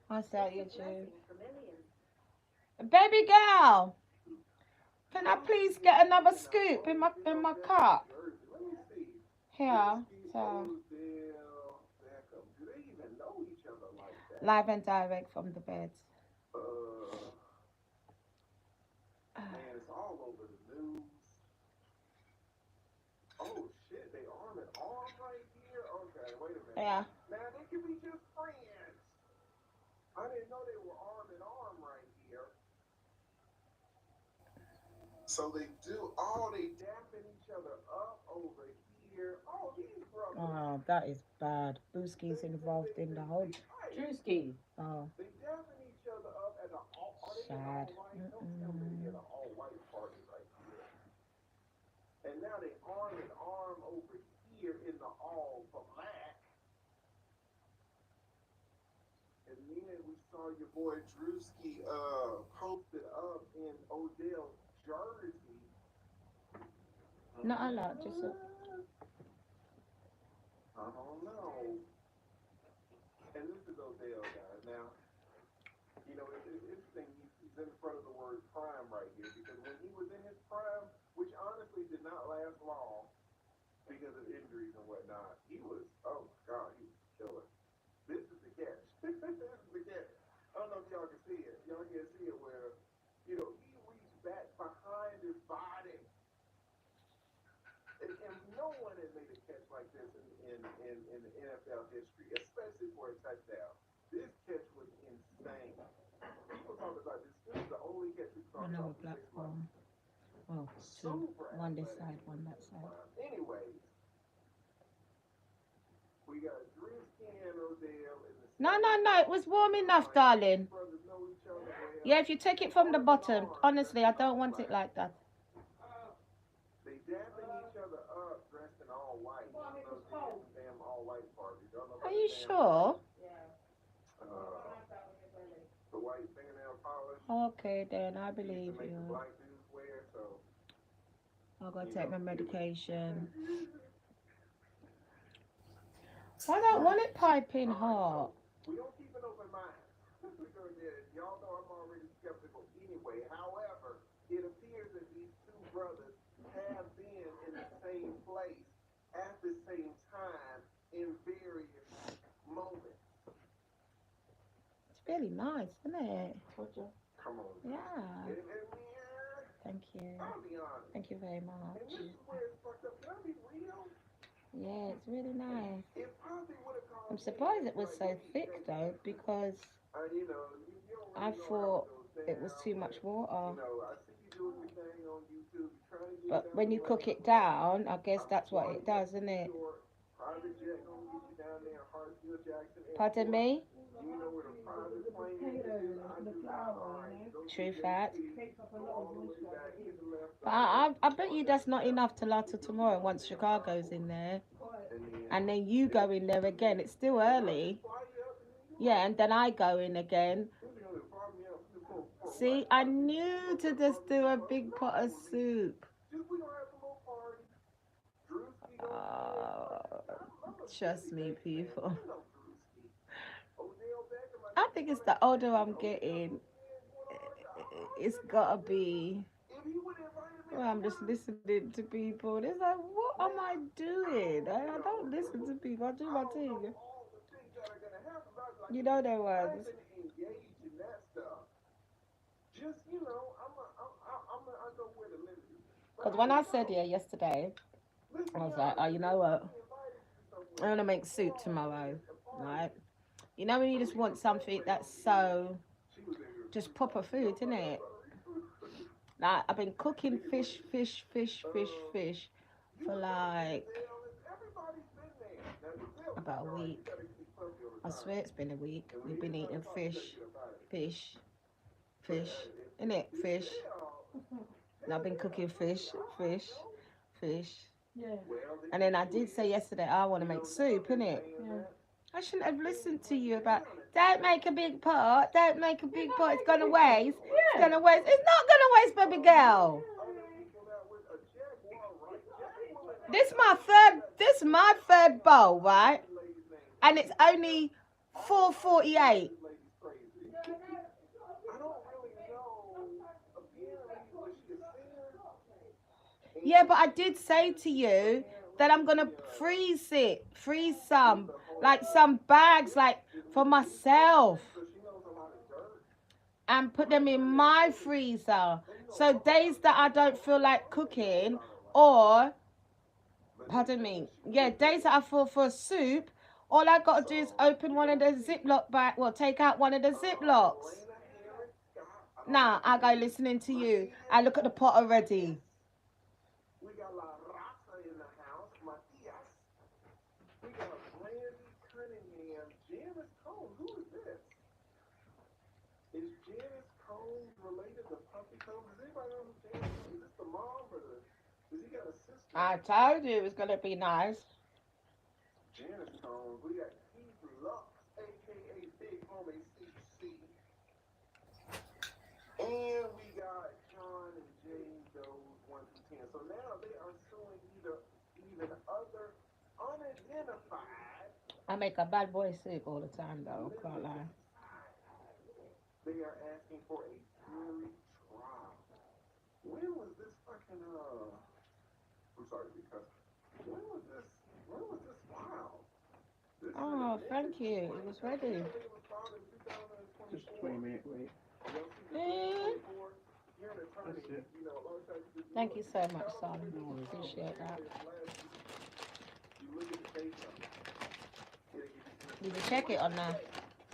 I saw you too. Baby girl, can I please get another scoop in my cup? Here. So live and direct from the bed. Man, it's all over the news. Oh shit, they arm in arm right here? Okay, wait a minute. Yeah. Now they can be just friends. I didn't know they were arm in arm right here. So they do, oh, they dapping each other up over here. Oh, these brothers. Oh, that is bad. Booski's involved in the whole. Drewski. Oh. They dapping each other up at an all, are they in Sad. all white? Don't tell me they in an all white party right here. And now they arm in arm over here in the all black. And then we saw your boy Drewski posted up in Odell's jersey. Not a lot, just a. I don't know. And this is Odell, guys. Now, you know, it's interesting. He's in front of the word prime right here because when he was in his prime, which honestly did not last long because of injuries and whatnot, he was, oh my God, he was a killer. This is the catch. This is the catch. I don't know if y'all can see it. Y'all can see it where, you know, he reached back behind his body. And no one had made a catch like this in the NFL history, especially for a touchdown. This catch was insane. People talk about this. This is the only catch we saw. Another black one. Oh, two. One this side, one that side. Anyways, we got Drewski and Odell in the. No, no, no. It was warm enough, darling. Yeah, if you take it from the bottom. Honestly, I don't want it like that. They dapping each other up, dressed in all white. Damn all white party. Are you sure? The white fingernail polish. Okay, then I believe you. Black dudes wear, so. I'll go take my medication. I don't want it piping hot. We don't keep an open mind. Because y'all know I'm already skeptical anyway. However, it appears that these two brothers have been in the same place at the same time in various moments. It's really nice, isn't it? Come on. Yeah. Thank you. I'll be honest. Thank you very And much. this is where it's fucked up. Can I be real? Yeah, it's really nice. It probably would have caused I'm surprised it was so thick though, because you know, you don't I really know thought how it it goes was down, too much but, water. you know, I see you doing your thing on YouTube. You're trying to get But down when you to cook where it down, I guess that's what it does, isn't it? private jet gonna get you down there, Hartsfield Jackson Airport. Pardon me? Do you know where the private plane is? I do not. All right, go True to fact. JT, go all the way back to the left But side, I bet you that's not enough to last till tomorrow once Chicago's in there. and And then you go in there again. It's still early. Yeah, and then I go in again. See, I knew to just do a big pot of soup. Oh, trust me, people. I think it's the older I'm getting, it's gotta be. Well, I'm just listening to people. It's like, what am I doing? I don't listen to people. I do my thing. You know their words. Because when I said here yesterday, I was like, oh, you know what? I'm gonna make soup tomorrow, right? You know when you just want something that's so just proper food, isn't it? Like I've been cooking fish for like about a week. I swear it's been a week. We've been eating fish, innit? Fish. And I've been cooking fish. Yeah. And then I did say yesterday, I want to make soup, innit? Yeah. I shouldn't have listened to you about, don't make a big pot, it's gonna waste. It's gonna waste. It's not gonna waste, baby girl. This my third bowl, right? This lady's name And it's Amy. only This 4.48. lady's crazy. I don't really know. Apparently, was she a singer? Yeah, but And I did say to you that I'm gonna apparently, freeze she some, was a whole like some bags, like for music singer, myself, so she knows a lot of dirt. and put But them I in know that my maybe, freezer. and you know, So Mama days knows that I about it, don't right? feel like Mama knows cooking, about it, right? or But this pardon thing, me, she was yeah, a days hit. that I feel for a soup, all I gotta do is So open we're one of gonna the see. Ziploc bag, well, take out one of the Ziplocs. Elena Harris Scott. I don't Nah, know who I go that is. listening to you. I Matias look at the pot Martinez. already. We got La Raza in the house. Matias. We got Brandy Cunningham. Janice Combs. Who is this? Is Janice Combs related to Puffy Combs? Does anybody know who Janice Combs is? This the mom or the? Does he got a sister? I told you it was gonna be nice. Janice Combs. We got Keith Lux, aka Big Homie CC. And we got John and Jane Doe's 1 through 10. So now they are suing even other unidentified I make a bad boy soup all the time, though. Can't lie. litigants. They are asking for a jury trial. When was this fucking I'm sorry because when was this filed? This is an Oh, amended thank you. It complaint. was I think ready. it was filed in Just 2024. 20-minute wait. Y'all see the Eh. 2024? You're an That's attorney. it. You know, a lot of times Thank you so much, tell them son. when No this was worries. filed. Appreciate Let's that. say it's last week. You look at the date number. It'll give you some Did you information. check What it does or it no? say?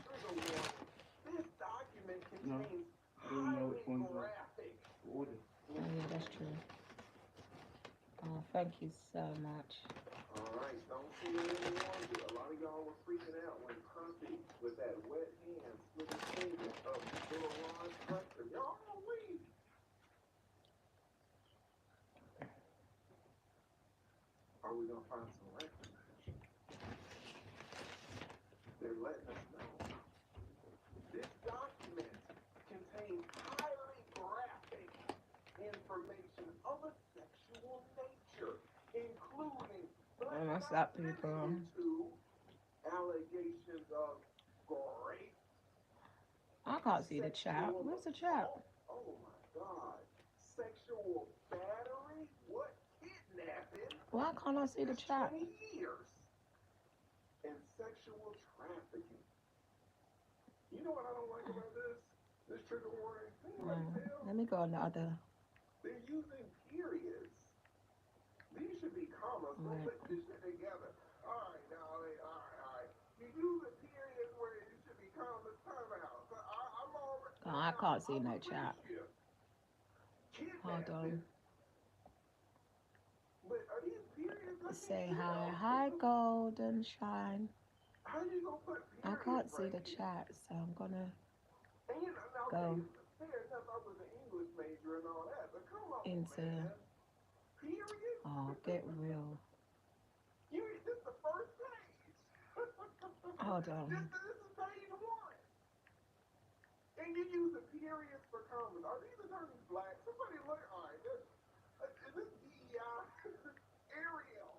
Trigger warning. This document No. contains I don't even know which highly one's graphic the order. Oh, yeah, that's true. Oh, thank you so much. All right, don't see it anymore. A lot of y'all were freaking out when Puffy, with that wet hand, slid his finger up little Ron's rectum. Y'all gonna leave. Are we gonna find some reclamation? They're letting us know. This document contains highly graphic information of a sexual nature, including but Oh, what's not up, people? limited to allegations of rape, I can't see the chat. sexual Where's the chat? assault. Oh my God. Sexual battery. What? Kidnapping. Why can't I see the That's chat? 20 years. And sexual trafficking. You know what I don't like about this? This trigger warning. Anybody tell? Let me go on the other. They're using periods. These should be commas. Don't Right. put this shit together. All right, darling. All right. You use a period where it should be commas. Time out. So I'm already. Oh, I can't see I'm no a chat. you. Hold Kidnapping. on. But are these periods? I can't Say hi. tell. Hi, Golden Shine. How you gonna put I periods can't see right the here? chat, so I'm gonna And you know, now, go okay, fair enough. I was an English major and all that, but come on, into. man. Period. Oh, get real. This is the first page. Hold on. This is page one. And you use the periods for commas. Are these attorneys black? Somebody look. All right, is this DEI? Ariel.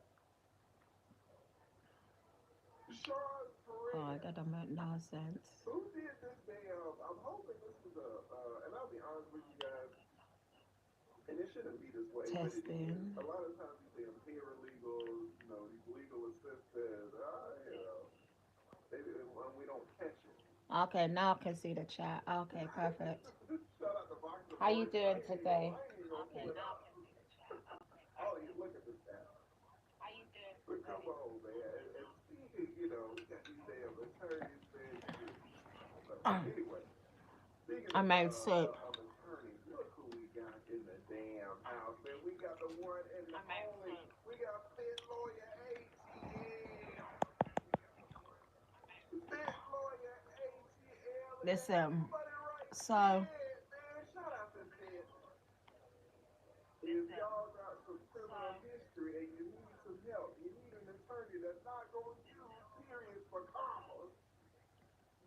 Sean Oh, Perez. that don't make no sense. Who did this damn? I'm hoping this was and I'll be honest with you guys, and it shouldn't be this way, but it is. Testing. A lot of times these damn paralegals, these legal assistants, when we don't catch it. Okay, now I can see the chat. Okay, perfect. Shout out to Box of How you Boys. doing today? I ain't even gonna pull it out. Oh, you look at this now. But come on, man. And speaking, we got these damn attorneys, man. So, anyway, speaking I made soup. of attorneys, look who we got in the damn house, man. We got the one and the only. We got Fit Lawyer ATL. Fit Lawyer ATL. Listen, Everybody right so there, man. Shout out to Fit. If y'all got some criminal history and you need some help, you need an attorney that's not going to use periods for commas,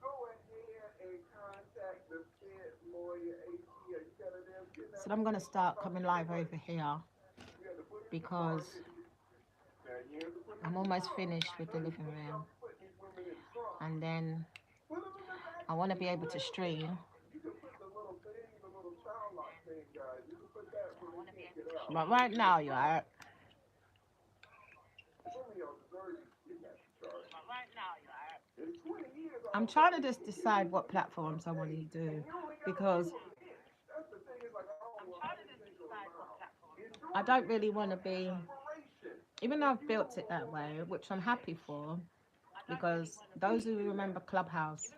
go ahead and contact the Fed lawyer ATL. You got a damn I'm kidnapping gonna case, you start talking coming to live somebody. over here You got the police because department. I'm almost finished with the living room. And then I want to be able to stream. You can put the little thing, the little child lock thing, guys. You can put that where they can't get out. But right now, you're right. Some of y'all deserve you got the charge. In 20 years, I I'm don't think trying to they just will get decide you what to pay. platforms I want to And do you only got to do because an inch. That's the thing. It's like, oh, well, I just ain't go around. I Endurance don't really is want your to be, aspiration. even though If I've you built it don't that want way, an which I'm happy inch, for, because those who remember Clubhouse,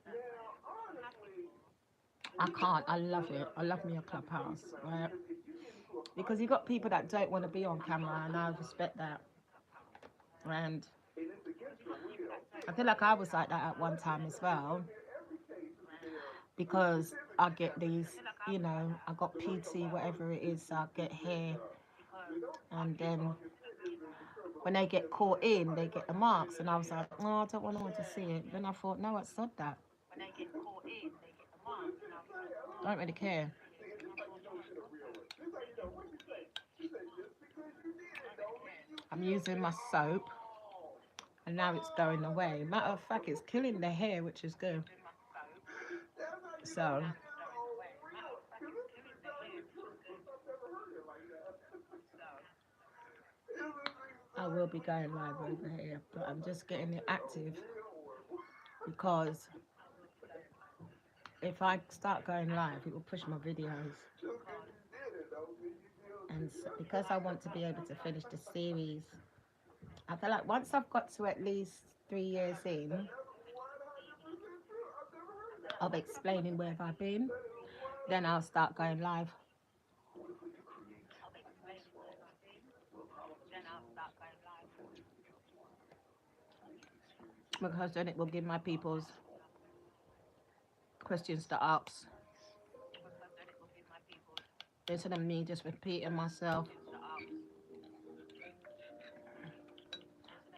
now, honestly, I we can can't. I work love it. together I to love have me a a Clubhouse, conversation now right? because if you get into a Because fight you with got people someone that don't want to and be on you start camera, and I pushing respect that. And and it's against your will, I feel like I was like that at one time as in well, damn near every case is a damn because I certificate get got to these, change I got to where the PT, laws whatever it is, so I is get written hair, up. You know, and you're then talking fitness is the when criminal they get intent caught plan. in, they Somebody get the might just say marks, and that I they was like, have oh, I don't want anyone to see it. Then I thought, no, I said that. what did she say? I don't Don't really care. see. And this how you know she a real one. This how you know. What did she say? She said, just because you did it don't mean you I'm guilty. using my soap, Oh, and now it's going that's how away. you Matter know of she a fact, it's real killing one. the hair, which is good. That's how you know So she is a real one. Because this is exactly true. I've never heard it like that. This is I will be exactly going live true. over here, but That's I'm how just you know getting it she's a active real one. because if I start going live, it will push my videos. Just because you did it don't mean you And guilty. because I want to be able to finish the series, I feel like once I've got to at least 3 years And in that's 100% true. I've never heard that. of explaining where I've been, That is then I'll 100% start true. going live. What if we could create a nice world where problems resolve before evil becomes one, making experiences Because better, then it will give my not people's possible, questions just to ask nice. instead of me just repeating myself.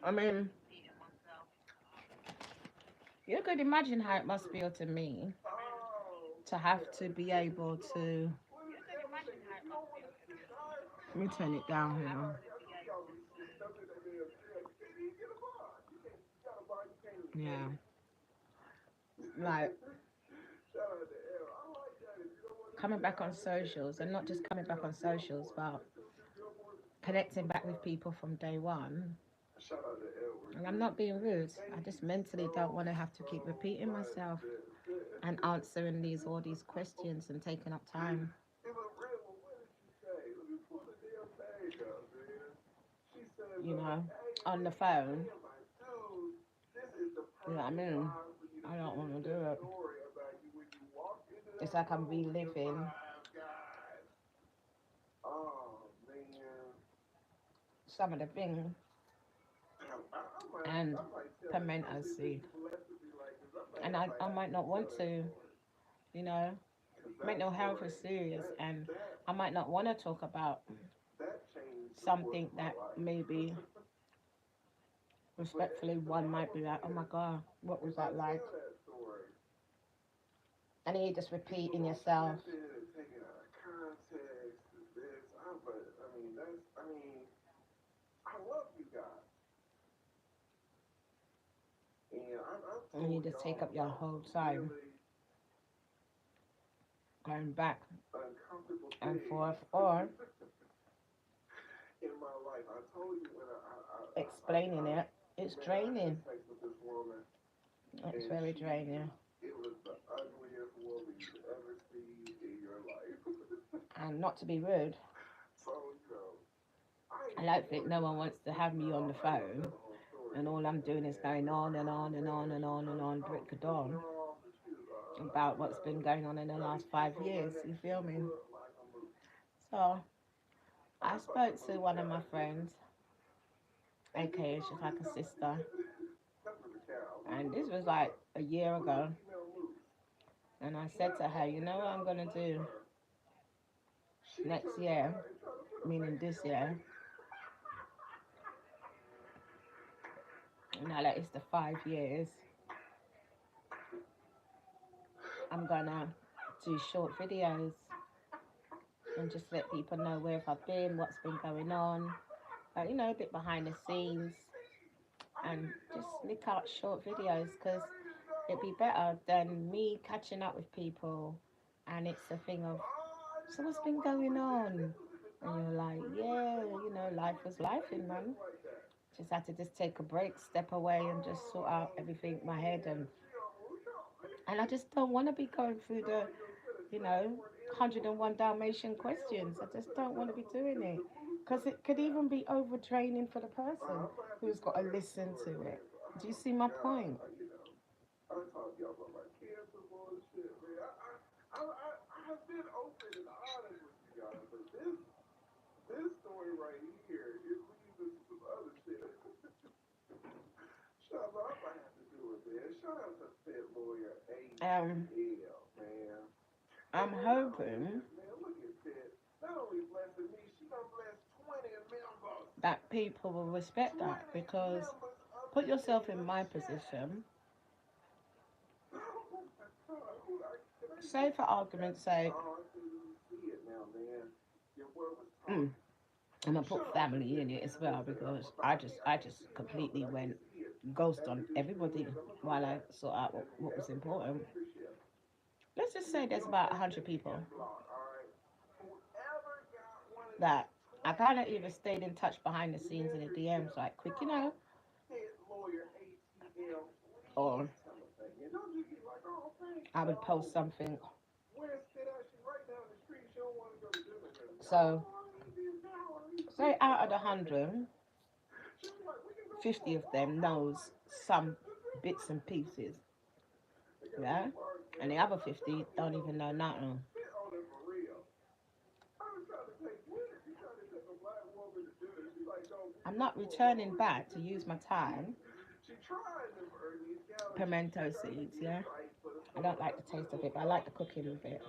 I mean, you could imagine how it must feel to me Oh, to have yeah. to be able to. What is everything? If you don't want to sit down, Let me turn it down oh here. my God, some of y'all be sitting up in that damn chair. You can't even get a bar. You can't. You got a bar. You can't even Yeah, stand. like Shout out to L. I like that. If you don't want to coming sit back on down, you can't. socials and not You just need to coming get back a on socials, billboard. but Get two, three billboards and connecting put back them with out. people from day one. Shout out to Edward And I'm not Green. being rude. I Thank just you mentally don't so, want to have to keep so repeating much, myself sis. and answering all these questions and taking up time. It was real. What did she say? Let me pull the damn thing up, man. She says, You know, hey, on the thank you for phone. paying my dues. This is the You know what I perfect mean? time for you to I don't finish want to that do it. story about you when you walked into It's that like I'm room with the reliving five guys. Oh, man. some of the things and I might tell it. piment I as said, this seed. is blessed to be like this. I And might I might not actually tell want that to, story. you know. Because that Mental health is story, serious, that, and that, I might not want to talk about that changed the course something of my that life. maybe But respectfully but one I might will be like, say oh my this: god, what was if I that like? tell that story, And then you just people repeating gonna yourself. flip it and take it out of context and this. But I mean, that's I mean, I love you guys, and I've And you told just take y'all up your about whole some time really going back uncomfortable and things forth or in my life. I told you when explaining it. It's man, I had draining. sex with this woman, It's and very draining. it was the ugliest woman you've ever seen in your life. And not to be rude, So, I I ain't even don't think worried no one about wants to have putting me her on the off. I ain't gonna tell phone the whole story and all I'm again, doing is man. going But on and on and on man, and on and on, I brick was of flipping dawn her off, and she was about what's been going on in the honey, last she's five on my years. neck. You She feel me? looked like a moose. So I I fucked a spoke to moose, one of my guys. friends, And do you aka know she's what like this a company sister, did? That was a cow. and this was like a year What a ago. female moose. And I said Not to her, you only know did what I I'm gonna fuck do her, she next turned around year, and tried to put a meaning baby this on me. year. Now that it's the 5 years, I'm gonna do short videos and just let people know where I've been, what's been going on, you know, a bit behind the scenes, and just nick out short videos because it'd be better than me catching up with people and it's a thing of, so what's been going on? And you're like, yeah, you know, life was life in man. Just had to just take a break, step away, and just sort out everything in my head. And I just don't want to be going through the, you know, 101 Dalmatian questions. I just don't want to be doing it. Because it could even be overtraining for the person who's got to listen to it. Do you see my point? I talk to y'all about my cancer bullshit, man. I've been open and honest with you guys, but this story right here, it leads into some other shit. Shout out, I might have to do it, man. Shout out to Fit Lawyer Um, ATL, man. I'm hoping Man, look at Fit. Not only blessing me, she done blessed 20 members. that people will respect that because put yourself in my position. Say for argument's sake, I'm gonna put family in it as well because I just completely went ghost on everybody while I sort out what was important. Let's just say there's about 100 people that I kind of either stayed in touch behind the scenes in the DMs, like quick, you know, or I would post something. So, say out of the 100, 50 of them knows some bits and pieces, yeah, and the other 50 don't even know nothing. I'm not returning back to use my time. Pimento seeds, yeah. I don't like the taste of it, but I like the cooking of it.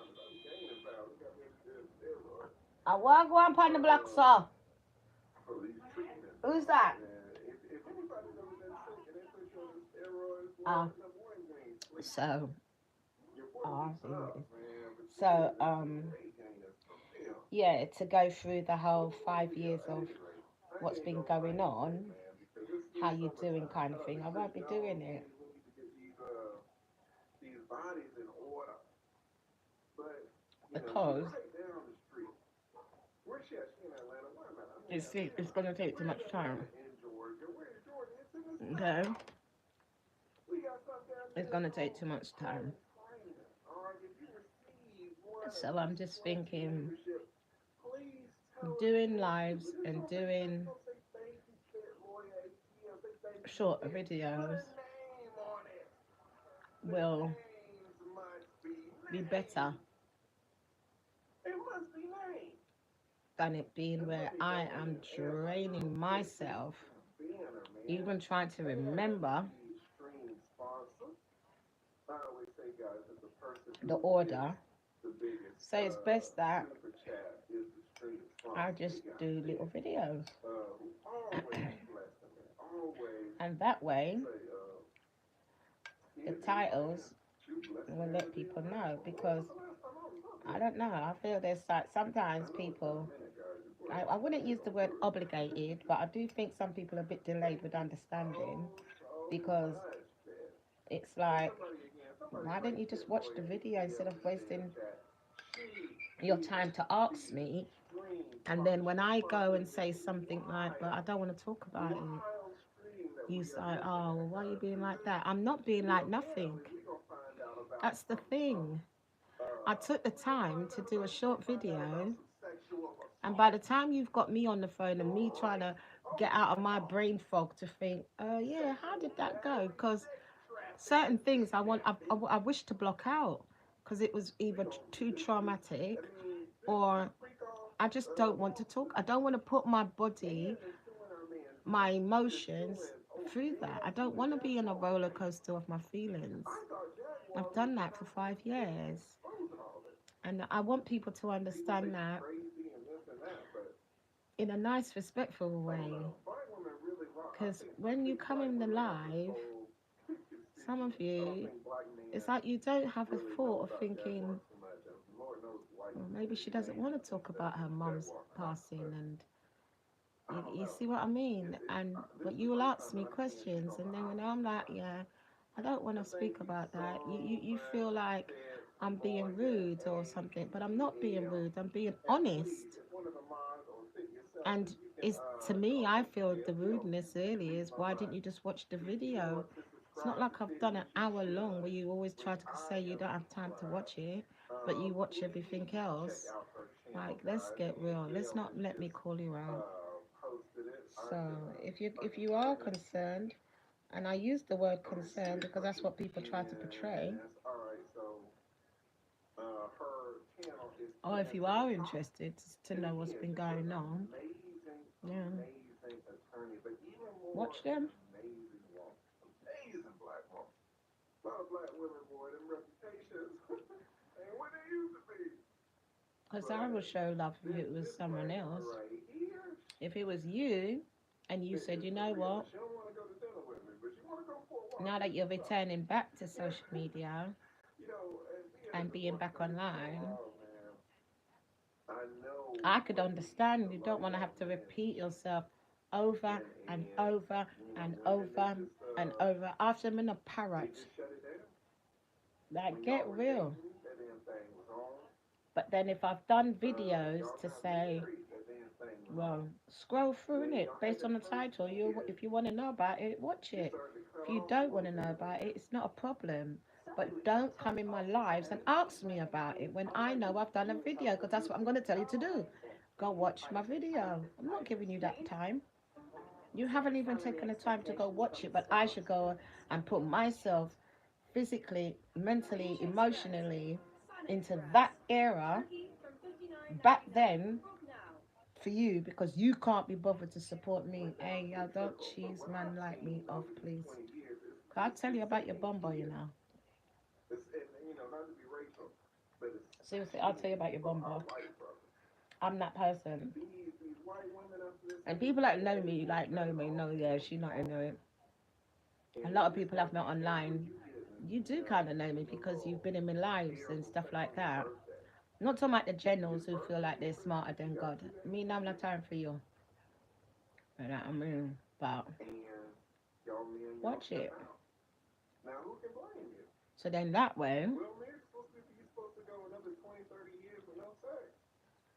I want to go on the block, sir. Who's that? Ah, so, I see what it is. So, yeah, to go through the whole 5 years of what's been going on, how you doing kind of thing, I won't be doing it. Because it's going to take too much time. Okay? It's going to take too much time. So I'm just thinking doing lives and doing short videos will be better than it being where I am draining myself, even trying to remember the order. So it's best that I just do little videos. And that way, the titles will let people know because I don't know. I feel there's like sometimes people, I wouldn't use the word obligated, but I do think some people are a bit delayed with understanding because it's like, why don't you just watch the video instead of wasting your time to ask me? And then when I go and say something like, but I don't want to talk about it, you say, oh, well, why are you being like that? I'm not being like nothing. That's the thing. I took the time to do a short video, and by the time you've got me on the phone and me trying to get out of my brain fog to think, yeah, how did that go? Because certain things I wish to block out because it was either too traumatic or I just don't want to talk. I don't want to put my body, my emotions through that. I don't want to be in a roller coaster of my feelings. I've done that for 5 years. And I want people to understand that in a nice, respectful way. Because when you come in the live, some of you, it's like you don't have a thought of thinking, well, maybe she doesn't want to talk about her mum's passing, and You see what I mean? And but you will ask me questions, and then when I'm like, yeah, I don't want to speak about that. You feel like I'm being rude or something, but I'm not being rude. I'm being honest. And it's to me, I feel the rudeness really is why didn't you just watch the video? It's not like I've done an hour long where you always try to say you don't have time to watch it, but you watch everything else. Like, let's get real. Let's not let me call you out. So if you are concerned, and I use the word concerned because that's what people try to portray. Or if you are interested to know what's been going on, yeah, watch them. Amazing black woman. A lot of black women, boy, them reputations ain't what they used to be. Because I would show love if it was someone else. If it was you, and you said, you know what, now that you're returning back to social media and being back online, I could understand you don't want to have to repeat yourself over and over and over and over. After I'm in a parrot, like, get real. But then if I've done videos to say, well, scroll through it based on the title. If you want to know about it, watch it. If you don't want to know about it, it's not a problem. But don't come in my lives and ask me about it when I know I've done a video, because that's what I'm going to tell you to do. Go watch my video. I'm not giving you that time. You haven't even taken the time to go watch it, but I should go and put myself physically, mentally, emotionally into that era back then for you, because you can't be bothered to support me. Hey, y'all, don't cheese man like me off, please. I'll tell you about your bumbo, you know. Seriously, I'll tell you about your bumbo. I'm that person. And people that know me, know, yeah, she not into it. A lot of people have me online. You do kind of know me because you've been in my lives and stuff like that. Not talking about the generals who feel like they're smarter than God. Me, no, I'm not time for you. You know what I mean? But watch it. So then that way,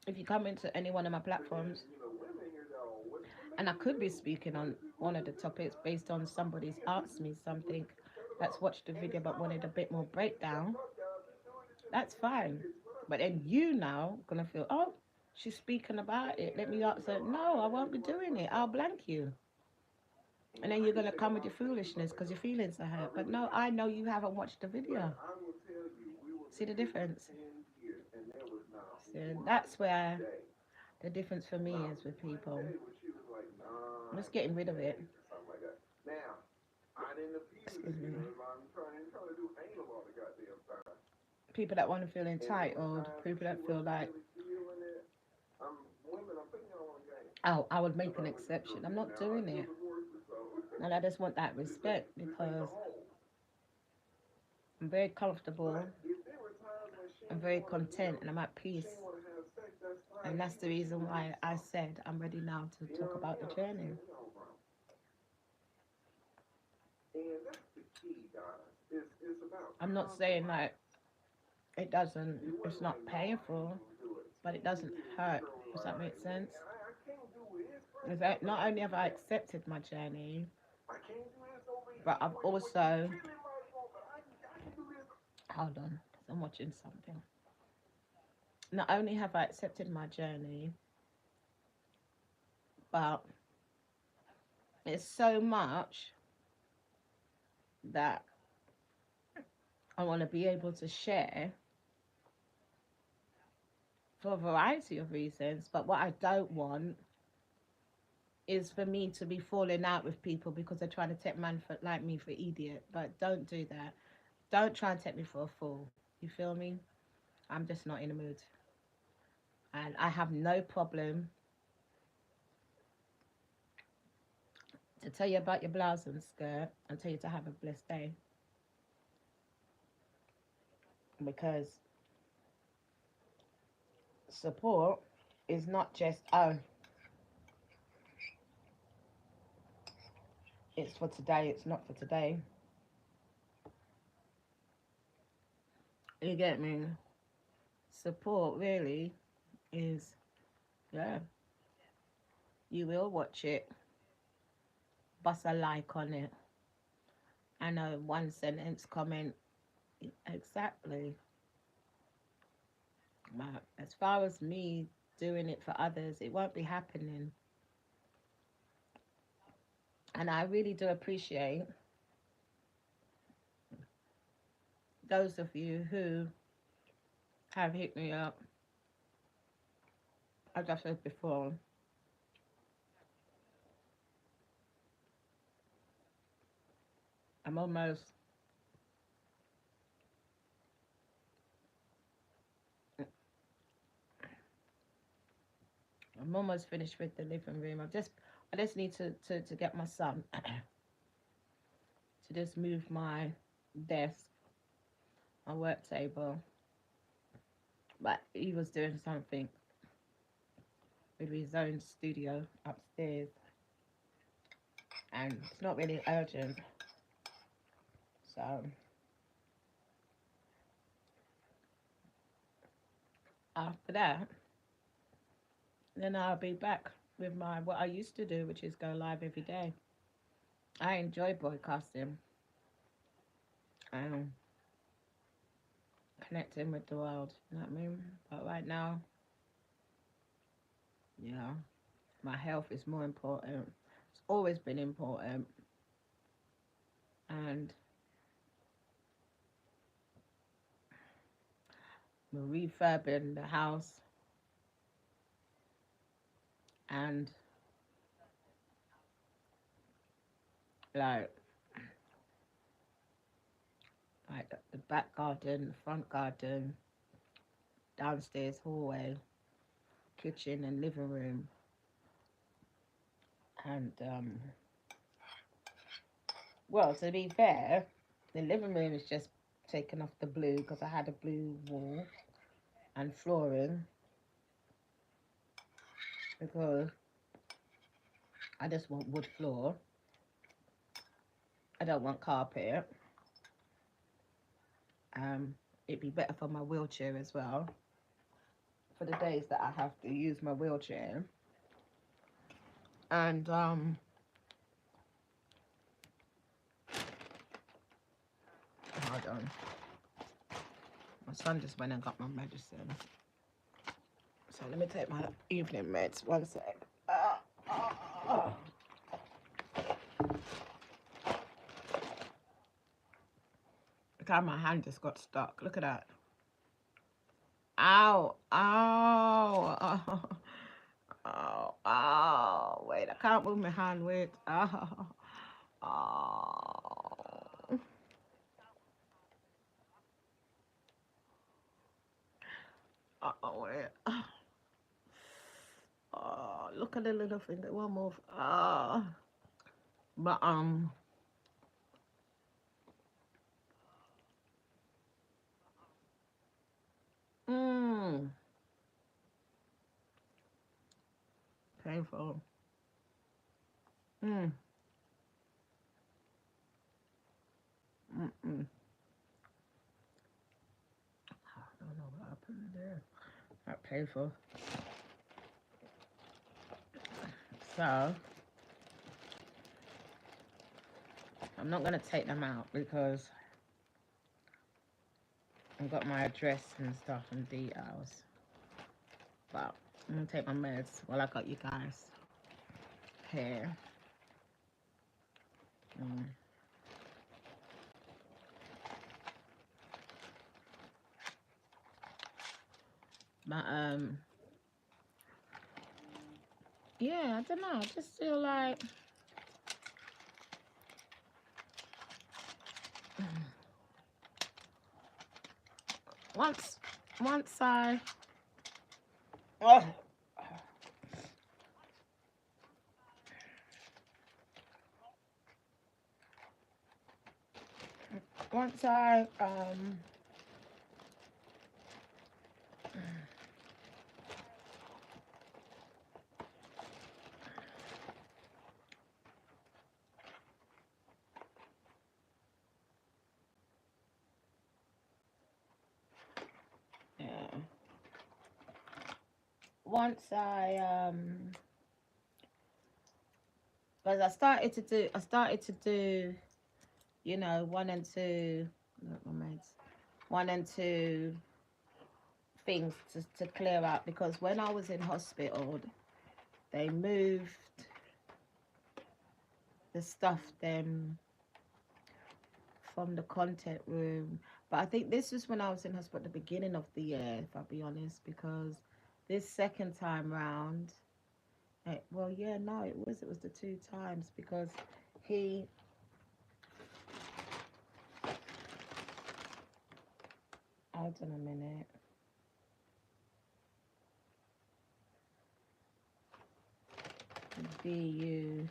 if you come into any one of my platforms, and I could be speaking on one of the topics based on somebody's asked me something that's watched the video but wanted a bit more breakdown, that's fine. But then you now gonna feel, oh, she's speaking about it. Let me answer. No, I won't be doing it. I'll blank you. And then you're gonna come with your foolishness because your feelings are hurt. But no, I know you haven't watched the video. See the difference? So that's where the difference for me is with people. I'm just getting rid of it. Excuse me. People that want to feel entitled, people that feel like, oh, I would make an exception. I'm not doing it. And I just want that respect because I'm very comfortable, I'm very content, and I'm at peace. And that's the reason why I said I'm ready now to talk about the journey. I'm not saying that it's not painful, but it doesn't hurt. Does that make sense? Is that not only have I accepted my journey, but I've also, hold on, because I'm watching something. Not only have I accepted my journey, but it's so much that I want to be able to share for a variety of reasons. But what I don't want is for me to be falling out with people because they're trying to take man for like me for idiot. But don't do that. Don't try and take me for a fool. You feel me? I'm just not in the mood. And I have no problem to tell you about your blouse and skirt and tell you to have a blessed day. Because support is not just, oh, it's for today, it's not for today. You get me? Support really is, yeah, you will watch it, bust a like on it, and a one sentence comment. Exactly. But as far as me doing it for others, it won't be happening. And I really do appreciate those of you who have hit me up. As I said before, I'm almost I'm almost finished with the living room. I just need to get my son to just move my desk, my work table. But he was doing something with his own studio upstairs, and it's not really urgent. So after that, then I'll be back with my what I used to do, which is go live every day. I enjoy broadcasting and connecting with the world. You know what I mean? But right now, yeah, my health is more important. It's always been important, and we're refurbing the house, and like like the back garden, the front garden, downstairs hallway, kitchen and living room, and well, to be fair, the living room is just taken off the blue because I had a blue wall and flooring because I just want wood floor. I don't want carpet. Um, it'd be better for my wheelchair as well. For the days that I have to use my wheelchair. And hold on. My son just went and got my medicine. So let me take my evening meds. One sec. Look how my hand just got stuck. Look at that. Ow. Ow. Oh, oh, wait, I can't move my hand. Wait. Oh, oh. Oh, wait. Oh, look at the little finger. One move. But mm, painful. Mm, mm. I don't know what happened there. That painful. So I'm not gonna take them out because I've got my address and stuff and details. But I'm gonna take my meds while I got you guys here. Mm. But yeah, I don't know. I just feel like once once I oh, once I once because I started to do, you know, one and two, not my mates, one and two things to clear out, because when I was in hospital, they moved the stuff then from the content room. But I think this was when I was in hospital at the beginning of the year, if I'll be honest, because this second time round, well, yeah, no, it was the two times, because he, hold on a minute, BU,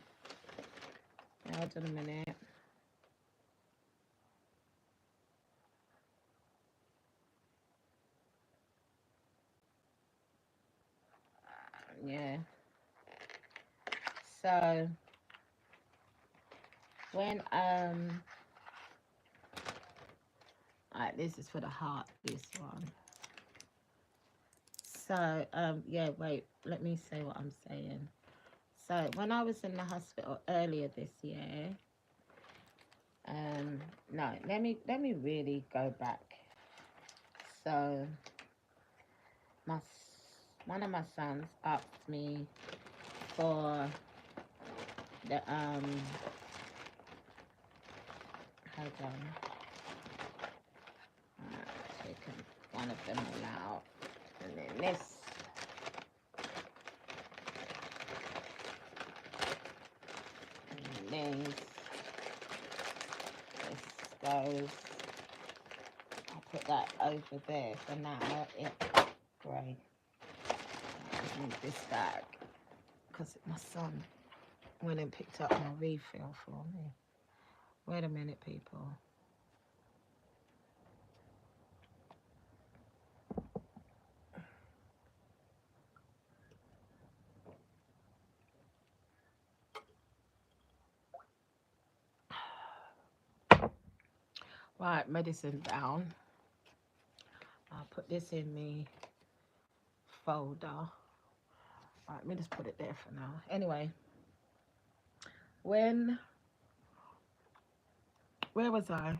hold on a minute, yeah, so when, alright, this is for the heart, this one. So, yeah, wait, let me say what I'm saying. So, when I was in the hospital earlier this year, no, let me really go back. So, my one of my sons asked me for the hold on, taken one of them all out, and then this goes. I'll put that over there for now. Yeah, great. I need this back because my son went and picked up my refill for me. Wait a minute, people. Right, medicine down. I'll put this in me folder. Right, let me just put it there for now. Anyway, where was I?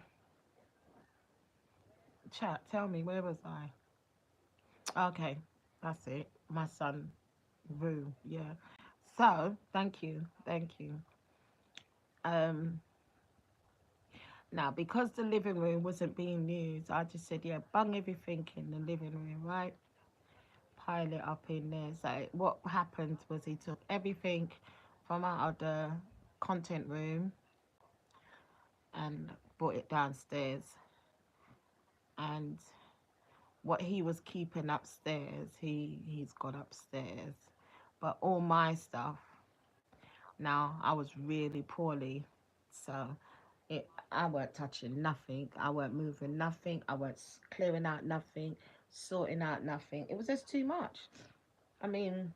Chat, tell me, where was I? Okay, that's it. My son, Rue, yeah. So, thank you. Um, Now, because the living room wasn't being used, I just said, yeah, bung everything in the living room, right? Pile it up in there. So what happened was he took everything from out of the content room and brought it downstairs. And what he was keeping upstairs, he's got upstairs. But all my stuff, now I was really poorly, so I weren't touching nothing. I weren't moving nothing. I weren't clearing out nothing, sorting out nothing. It was just too much. I mean,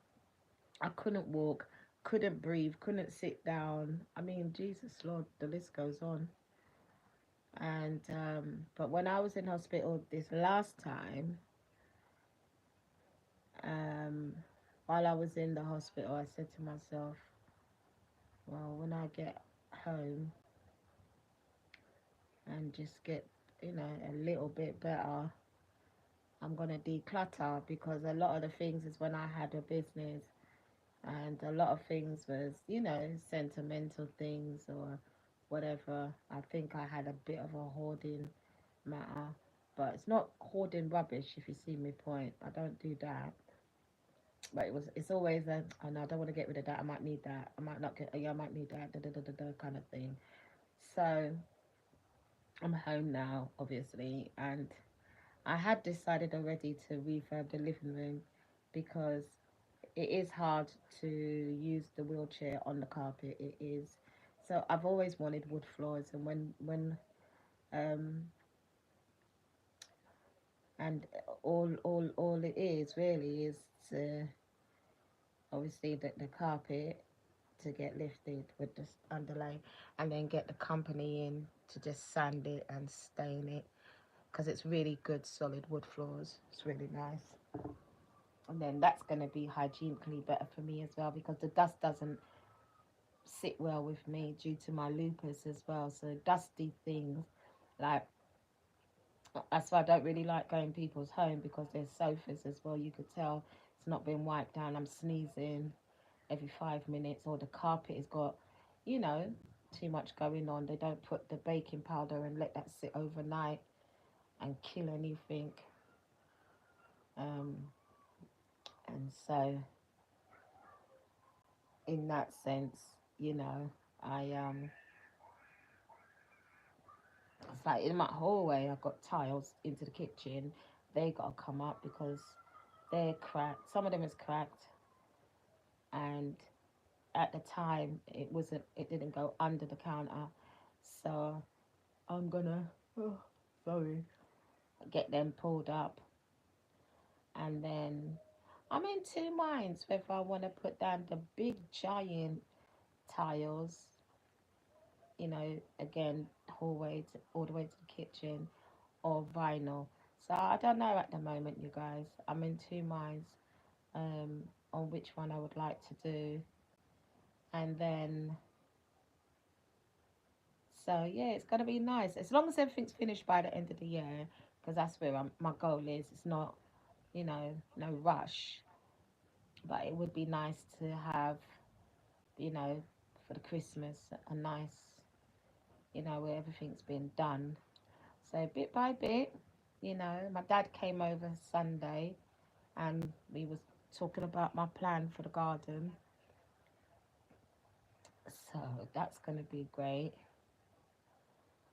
I couldn't walk, couldn't breathe, couldn't sit down. I mean, Jesus Lord, the list goes on. And but when I was in hospital this last time, um, while I was in the hospital, I said to myself, well, when I get home and just get, a little bit better, I'm going to declutter, because a lot of the things is when I had a business, and a lot of things was, sentimental things or whatever. I think I had a bit of a hoarding matter, but it's not hoarding rubbish, if you see my point. I don't do that. But it's always a, oh no, I don't want to get rid of that. I might need that. I might not get, yeah, I might need that, kind of thing. So I'm home now, obviously, and I had decided already to refurb the living room, because it is hard to use the wheelchair on the carpet. It is. So I've always wanted wood floors, and um and all it is really is to, obviously, the carpet to get lifted with this underlay, and then get the company in to just sand it and stain it, because it's really good solid wood floors. It's really nice. And then that's going to be hygienically better for me as well, because the dust doesn't sit well with me due to my lupus as well. So dusty things, like, that's why I don't really like going people's home, because there's sofas as well. You could tell it's not been wiped down. I'm sneezing every 5 minutes, or the carpet has got, you know, too much going on. They don't put the baking powder and let that sit overnight and kill anything. Um, and so, in that sense, you know, I it's like in my hallway, I've got tiles into the kitchen. They gotta come up because they're cracked. Some of them is cracked, and at the time it didn't go under the counter, so I'm gonna, oh, sorry, get them pulled up. And then I'm in two minds whether I want to put down the big giant tiles, again, hallway all the way to the kitchen, or vinyl. So I don't know at the moment, you guys. I'm in two minds um, on which one I would like to do. And then, so yeah, it's gonna be nice as long as everything's finished by the end of the year, because that's where my goal is. It's not, no rush, but it would be nice to have, you know, for the Christmas, a nice, where everything's been done. So bit by bit, my dad came over Sunday, and we was talking about my plan for the garden. So that's going to be great.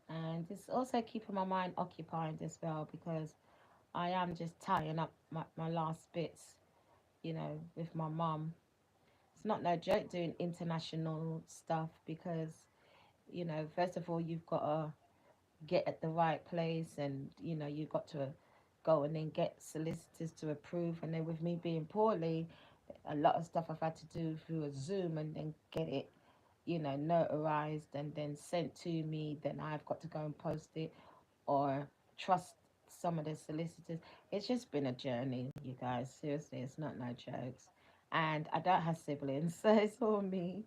And it's also keeping my mind occupied as well, because I am just tying up my last bits, with my mum. It's not no joke doing international stuff, because, first of all, you've got to get at the right place, and, you've got to go and then get solicitors to approve. And then with me being poorly, a lot of stuff I've had to do through a Zoom, and then get it, notarized and then sent to me. Then I've got to go and post it, or trust some of the solicitors. It's just been a journey, you guys. Seriously, it's not no jokes. And I don't have siblings, so it's all me.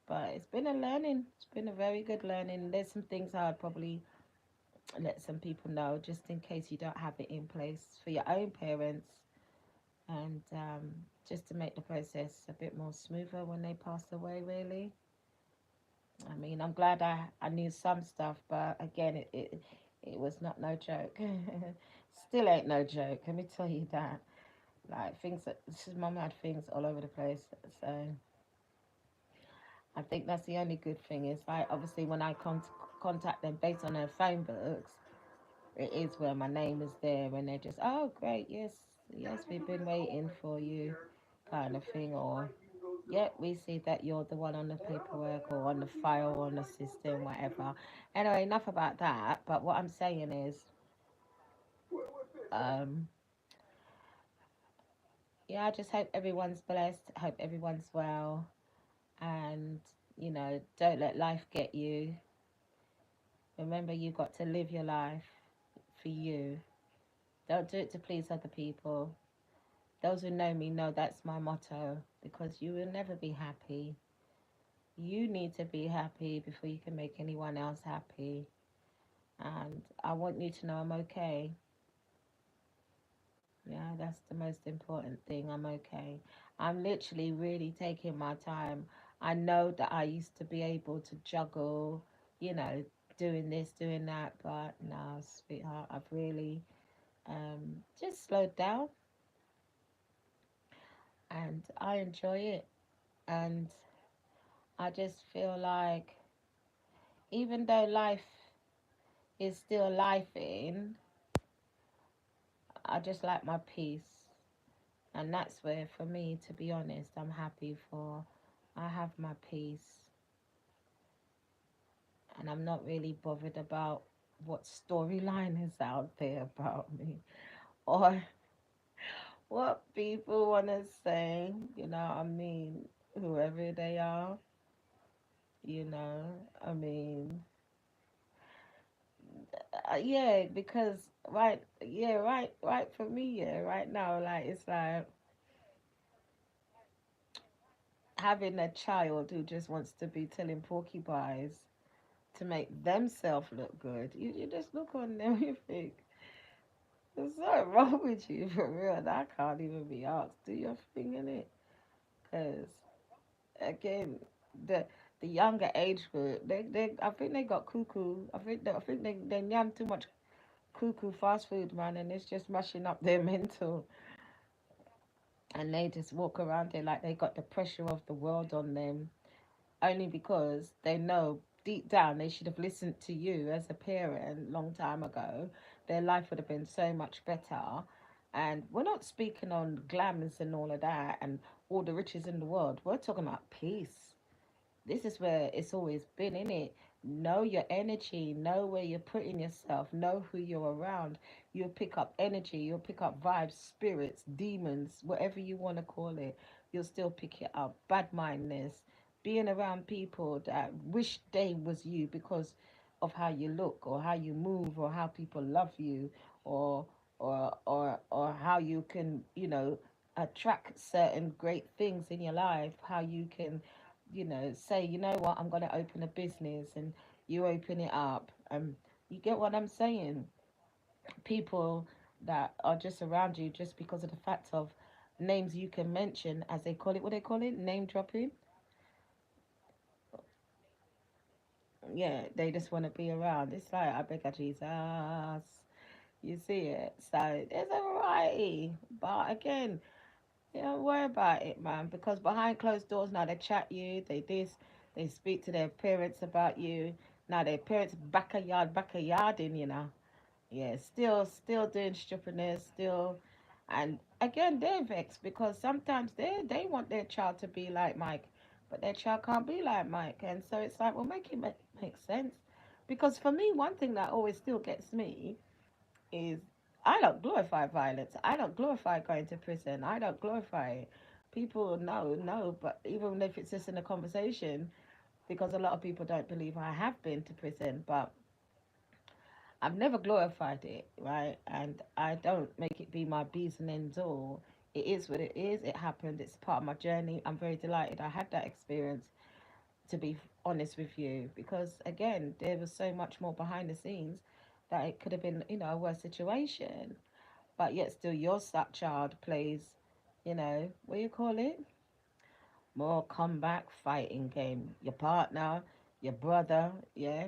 But it's been a learning. It's been a very good learning. There's some things I'd probably let some people know, just in case you don't have it in place for your own parents, and just to make the process a bit more smoother when they pass away, really. I mean, I'm glad I knew some stuff, but again, it was not no joke. Still ain't no joke, let me tell you that. Like, things that, mum had things all over the place. So I think that's the only good thing, is like, obviously, when I contact them based on their phone books, it is where my name is there, and they're just, oh, great, yes, yes, we've been waiting for you, kind of thing. Or, yep, we see that you're the one on the paperwork, or on the file, or on the system, whatever. Anyway, enough about that. But what I'm saying is, um, yeah, I just hope everyone's blessed, hope everyone's well, and, don't let life get you. Remember, you got to live your life for you. Don't do it to please other people. Those who know me know that's my motto, because you will never be happy. You need to be happy before you can make anyone else happy. And I want you to know I'm okay. Yeah, that's the most important thing. I'm okay. I'm literally really taking my time. I know that I used to be able to juggle, you know, doing this, doing that, but no, sweetheart, I've really just slowed down, and I enjoy it. And I just feel like, even though life is still life in, I just like my peace. And that's where, for me, to be honest, I'm happy for. I have my peace, and I'm not really bothered about what storyline is out there about me, or what people want to say. I mean, whoever they are, I mean, yeah, because right, yeah, right for me, yeah, right now, like, it's like. having a child who just wants to be telling porcupines to make themselves look good, you just look on them and you think, there's something wrong with you for real. And I can't even be asked. Do your thing in it. Because, again, the the younger age group, I think they got cuckoo. I think they yam too much cuckoo fast food, man, and it's just mashing up their mental. And they just walk around there like they got the pressure of the world on them, only because they know deep down they should have listened to you as a parent long time ago. Their life would have been so much better. And we're not speaking on glamours and all of that and all the riches in the world. We're talking about peace. This is where it's always been, in it. Know your energy, know where you're putting yourself, know who you're around. You'll pick up energy, you'll pick up vibes, spirits, demons, whatever you want to call it. You'll still pick it up. Bad mindedness, being around people that wish they was you because of how you look or how you move or how people love you, or or how you can, attract certain great things in your life, how you can, say, you know what, I'm going to open a business, and you open it up. You get what I'm saying? People that are just around you just because of the fact of names you can mention, as they call it, what they call it, name dropping. Yeah, they just want to be around. It's like, I beg of Jesus. You see it? So there's a variety. But again, don't worry about it, man, because behind closed doors now they chat you, they this, they speak to their parents about you. Now their parents back a yard in, Yeah, still doing strippiness, still, and again they're vexed because sometimes they want their child to be like Mike, but their child can't be like Mike, and so it's like, well, make sense, because for me, one thing that always still gets me is, I don't glorify violence. I don't glorify going to prison. I don't glorify it. People know, no, but even if it's just in a conversation, because a lot of people don't believe I have been to prison, but I've never glorified it, right? And I don't make it be my bees and ends all. It is what it is. It happened. It's part of my journey. I'm very delighted I had that experience, to be honest with you, because again, there was so much more behind the scenes that it could have been, a worse situation. But yet still your child plays, what do you call it? More comeback fighting game. Your partner, your brother, yeah,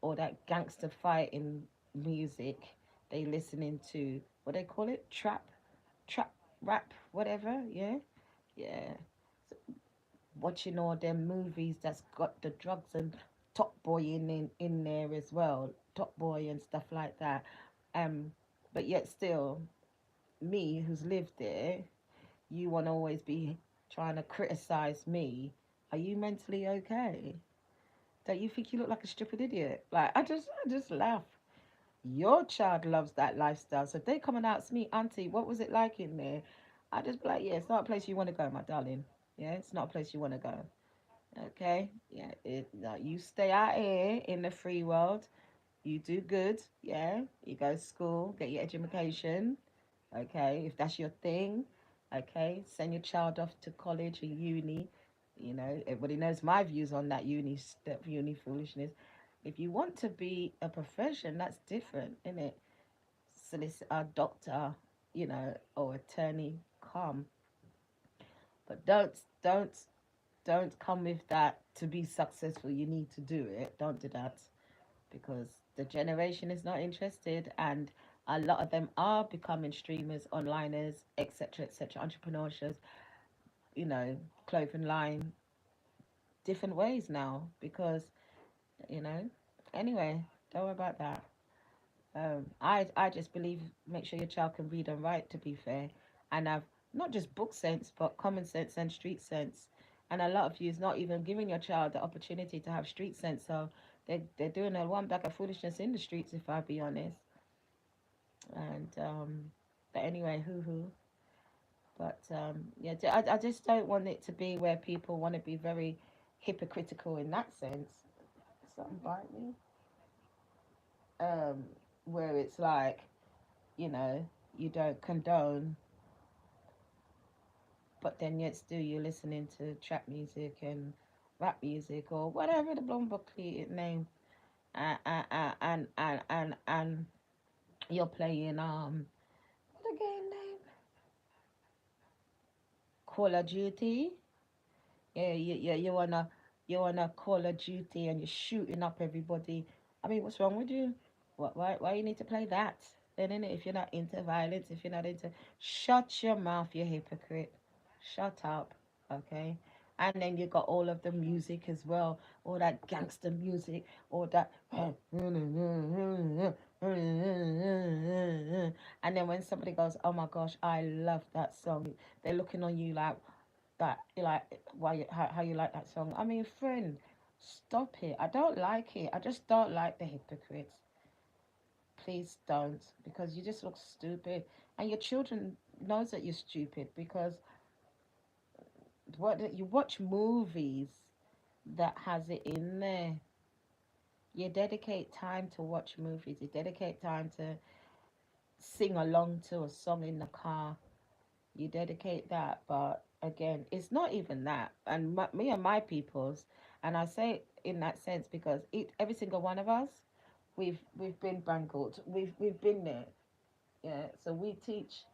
or that gangster fighting music they listening to, what they call it? Trap, rap, whatever, yeah? Yeah. Watching all them movies that's got the drugs and Top Boy in there as well. Top Boy and stuff like that. Um, but yet still, me who's lived there, you want to always be trying to criticize me. Are you mentally okay? Don't you think you look like a stupid idiot? Like, I just laugh. Your child loves that lifestyle, so if they come and ask me, Auntie, what was it like in there? I just be like, yeah, it's not a place you want to go, my darling. Yeah, it's not a place you want to go. Okay, yeah, no, you stay out here in the free world. You do good. Yeah, you go to school, get your education. Okay, if that's your thing. Okay, send your child off to college or uni. Everybody knows my views on that uni foolishness. If you want to be a profession, that's different, isn't it? Solicitor, doctor, or attorney, come, but don't come with that. To be successful, you need to do it. Don't do that, because the generation is not interested, and a lot of them are becoming streamers, onliners, etc., entrepreneurship, you know clothing line, different ways now, because you know anyway, don't worry about that. I just believe, make sure your child can read and write, to be fair, and have not just book sense but common sense and street sense. And a lot of you is not even giving your child the opportunity to have street sense, so they're doing a one bag of foolishness in the streets, if I be honest. And but anyway, hoo. But yeah, I just don't want it to be where people want to be very hypocritical in that sense. Something bite me. Um, where it's like, you know, you don't condone but then yet still you're listening to trap music and rap music or whatever the Blombockley name, and you're playing what the game name, Call of Duty. Yeah, you wanna Call of Duty and you're shooting up everybody. I mean, what's wrong with you? Why you need to play that? Then innit, if you're not into violence, if you're not into, shut your mouth, you hypocrite. Shut up, okay? And then you got all of the music as well, all that gangster music, all that. And then when somebody goes, "Oh my gosh, I love that song," they're looking on you like that. You're like, why? How you like that song? I mean, friend, stop it. I don't like it. I just don't like the hypocrites. Please don't, because you just look stupid, and your children knows that you're stupid because what you watch movies that has it in there. You dedicate time to watch movies. You dedicate time to sing along to a song in the car. You dedicate that, but again, it's not even that. And me and my peoples, and I say it in that sense because every single one of us, we've been bangled. We've been there. Yeah. So we teach.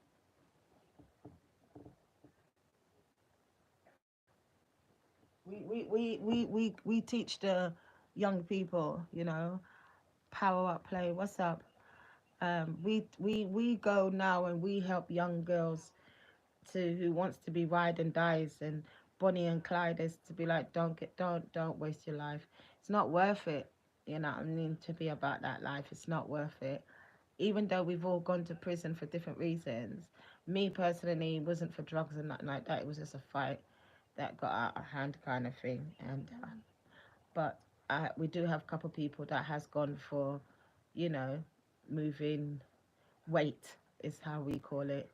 We teach the young people. Power up, play. What's up? We go now and we help young girls to who wants to be ride and dies and Bonnie and Clyde is to be like, don't waste your life. It's not worth it. You know what I mean? To be about that life, it's not worth it. Even though we've all gone to prison for different reasons, me personally it wasn't for drugs and nothing like that. It was just a fight that got out of hand kind of thing. And but we do have a couple of people that has gone for, you know, moving weight is how we call it.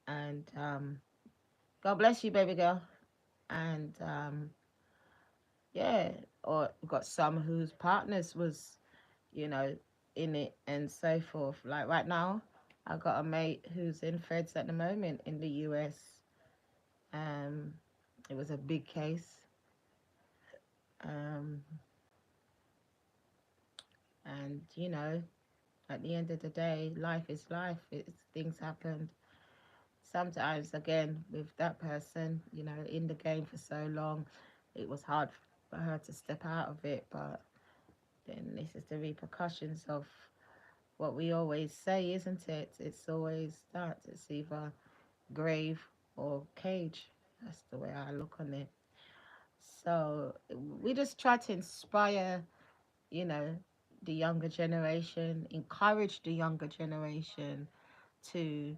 And God bless you, baby girl. And yeah, or got some whose partners was, you know, in it and so forth. Like right now, I got a mate who's in feds at the moment in the US. Um, it was a big case. Um, and at the end of the day, life is life. Things happen. Sometimes, again, with that person, in the game for so long, it was hard for her to step out of it. But then this is the repercussions of what we always say, isn't it? It's always that. It's either grave or cage. That's the way I look on it. So we just try to inspire, you know, the younger generation, encourage the younger generation to,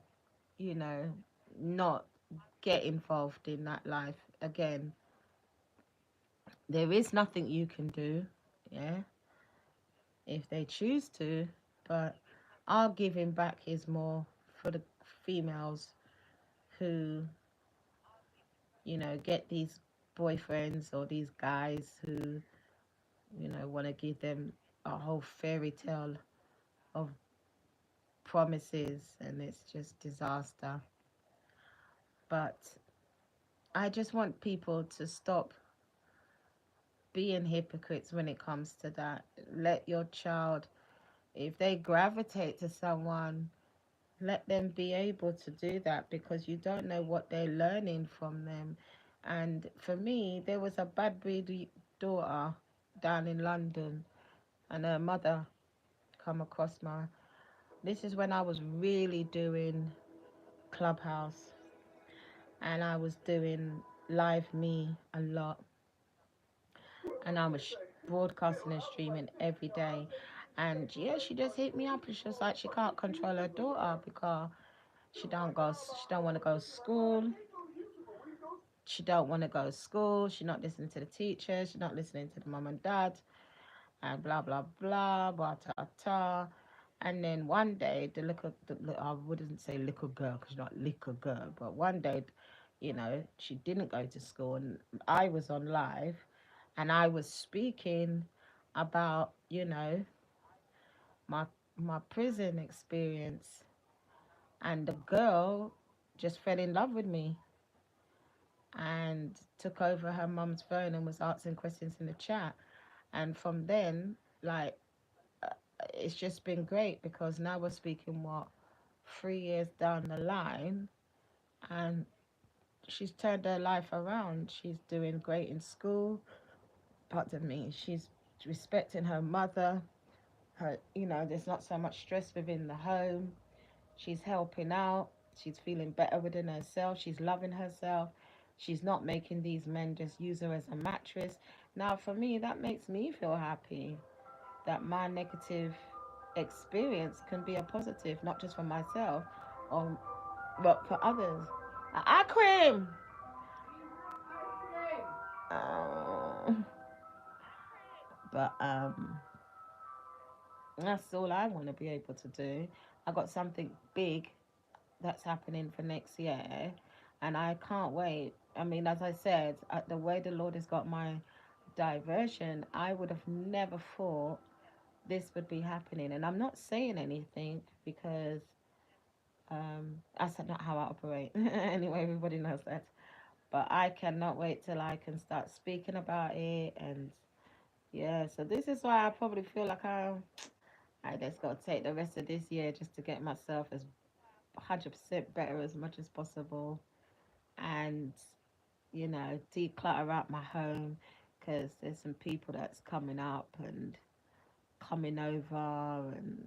you know, not get involved in that life. Again, there is nothing you can do, yeah, if they choose to, but our giving back is more for the females who, get these boyfriends or these guys who, want to give them a whole fairy tale of promises and it's just disaster. But I just want people to stop being hypocrites when it comes to that. Let your child, if they gravitate to someone, let them be able to do that because you don't know what they're learning from them. And for me, there was a bad breed daughter down in London, and her mother come across my. This is when I was really doing Clubhouse, and I was doing Live Me a lot, and I was broadcasting and streaming every day. And yeah, she just hit me up and she was like, she can't control her daughter because she don't want to go to school. She don't want to go to school. She's not listening to the teachers. She's not listening to the mum and dad, and blah blah blah, blah ta ta. And then one day, I wouldn't say little girl because she's not little girl, but one day, she didn't go to school, and I was on live, and I was speaking about, my my prison experience, and the girl just fell in love with me. and took over her mum's phone and was asking questions in the chat. And from then, like, uh, it's just been great because now we're speaking, what, 3 years down the line, and she's turned her life around. She's doing great in school. Pardon me. She's respecting her mother. There's not so much stress within the home. She's helping out. She's feeling better within herself. She's loving herself. She's not making these men just use her as a mattress. Now, for me, that makes me feel happy that my negative experience can be a positive, not just for myself, or but for others. Akrim! Oh. But that's all I want to be able to do. I got something big that's happening for next year, and I can't wait. I mean, as I said, the way the Lord has got my diversion, I would have never thought this would be happening. And I'm not saying anything because that's not how I operate. Anyway, everybody knows that. But I cannot wait till I can start speaking about it. And yeah, so this is why I probably feel like I just got to take the rest of this year just to get myself as 100% better as much as possible, and declutter out my home, because there's some people that's coming up and coming over, and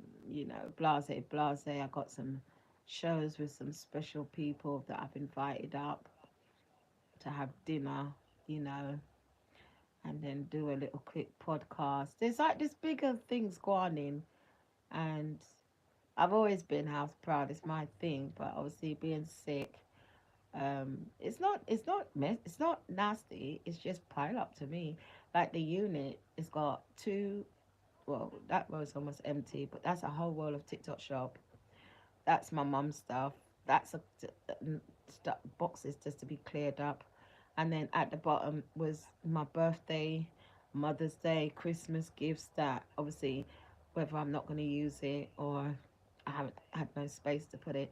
blase blase. I got some shows with some special people that I've invited up to have dinner, you know and then do a little quick podcast. There's like this bigger things going in, and I've always been house proud. It's my thing, but obviously being sick, it's not nasty. It's just pile up to me. Like the unit, it's got two. Well, that was almost empty, but that's a whole wall of TikTok shop. That's my mum's stuff. That's boxes just to be cleared up. And then at the bottom was my birthday, Mother's Day, Christmas gifts that obviously, whether I'm not going to use it or I haven't had no space to put it.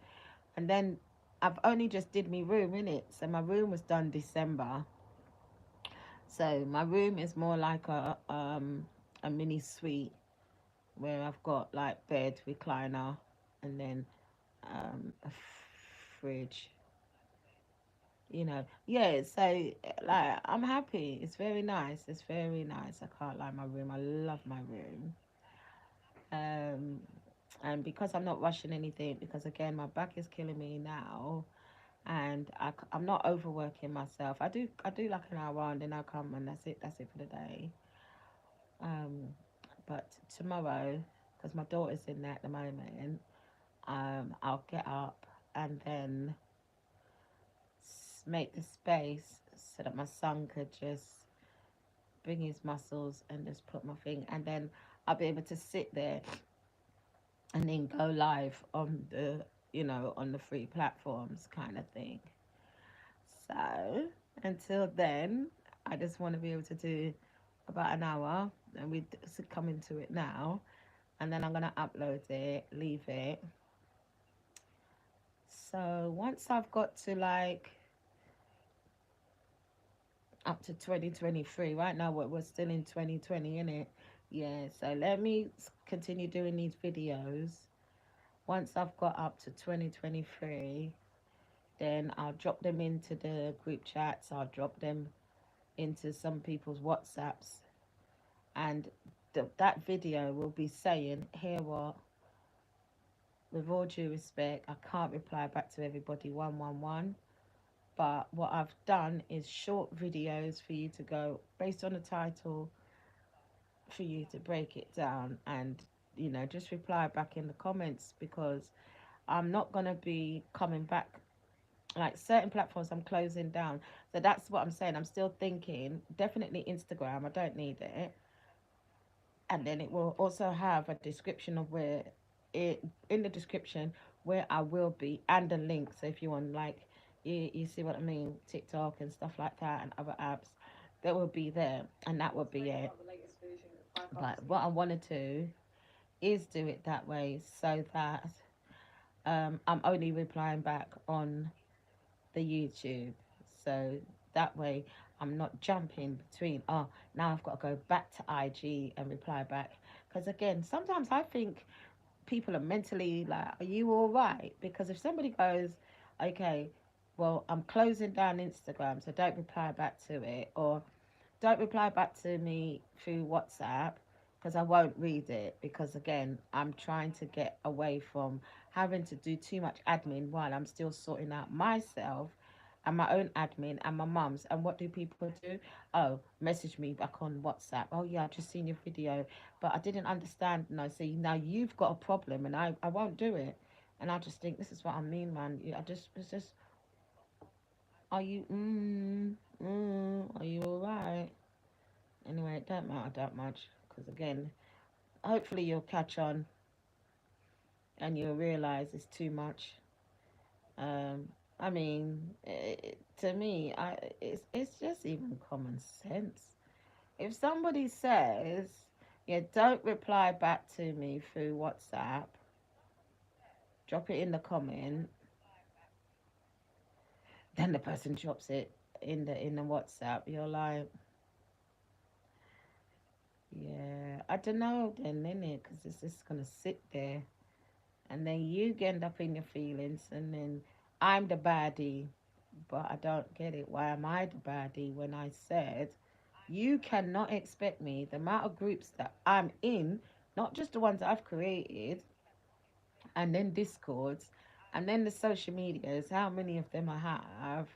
And then I've only just did my room in it. So my room was done December. So my room is more like a mini suite where I've got like bed, recliner, and then a fridge. Yeah. So like I'm happy. It's very nice. It's very nice. I can't lie. My room. I love my room. Um, and because I'm not rushing anything, because again my back is killing me now, and I'm not overworking myself. I do like an hour and then I come and that's it for the day. Um, but tomorrow, because my daughter's in there at the moment, I'll get up and then make the space so that my son could just bring his muscles and just put my thing, and then I'll be able to sit there and then go live on the free platforms kind of thing. So until then, I just want to be able to do about an hour, and we come into it now, and then I'm gonna upload it, leave it. So once I've got to like up to 2023, right now we're still in 2020, innit? Yeah, so let me continue doing these videos. Once I've got up to 2023, then I'll drop them into the group chats. I'll drop them into some people's WhatsApps, and that video will be saying, here what, with all due respect, I can't reply back to everybody 111. But what I've done is short videos for you to go based on the title, for you to break it down, and just reply back in the comments, because I'm not going to be coming back. Like certain platforms I'm closing down, so that's what I'm saying. I'm still thinking definitely Instagram, I don't need it. And then it will also have a description of where it, in the description, where I will be, and a link. So if you want, like, you see what I mean, TikTok and stuff like that and other apps, that will be there, and that will be it. But what I want to do is do it that way, so that I'm only replying back on the YouTube. So that way I'm not jumping between, oh, now I've got to go back to IG and reply back. Because again, sometimes I think people are mentally like, are you all right? Because if somebody goes, okay, well, I'm closing down Instagram, so don't reply back to it, or don't reply back to me through WhatsApp because I won't read it. Because again, I'm trying to get away from having to do too much admin while I'm still sorting out myself and my own admin and my mum's. And what do people do? Oh, message me back on WhatsApp. Oh, yeah, I've just seen your video, but I didn't understand. No, see, now you've got a problem and I won't do it. And I just think, this is what I mean, man. It's just, are you, are you all right? Anyway, it don't matter that much because again, hopefully you'll catch on and you'll realize it's too much. Um, I mean, to me, it's just even common sense. If somebody says, "Yeah, don't reply back to me through WhatsApp," drop it in the comment, then the person drops it in the WhatsApp. You're like, yeah, I don't know then, innit? Because it's just gonna sit there and then you end up in your feelings, and then I'm the baddie. But I don't get it. Why am I the baddie when I said you cannot expect me, the amount of groups that I'm in, not just the ones that I've created, and then Discords, and then the social medias, how many of them I have,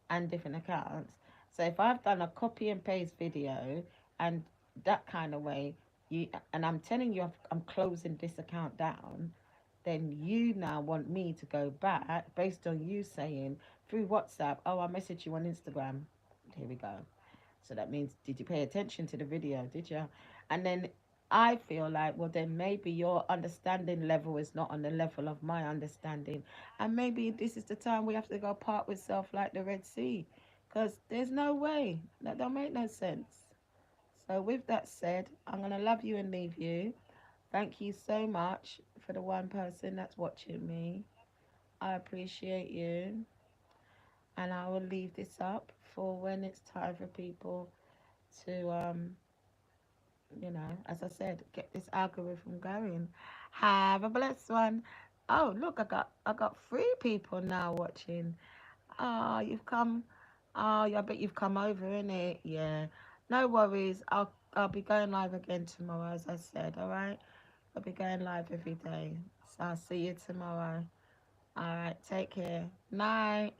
and different accounts. So if I've done a copy and paste video and that kind of way, you and I'm telling you I'm closing this account down, then you now want me to go back based on you saying through WhatsApp, oh, I messaged you on Instagram. Here we go. So that means, did you pay attention to the video? Did you? And then I feel like, well, then maybe your understanding level is not on the level of my understanding. And maybe this is the time we have to go part with self like the Red Sea. Because there's no way. That don't make no sense. So, with that said, I'm going to love you and leave you. Thank you so much for the one person that's watching me. I appreciate you. And I will leave this up for when it's time for people to as I said, get this algorithm going. Have a blessed one. Oh, look, I got 3 people now watching. Oh, you've come. Oh, yeah, I bet you've come over, innit? Yeah. No worries. I'll be going live again tomorrow, as I said. All right. I'll be going live every day. So I'll see you tomorrow. All right. Take care. Night.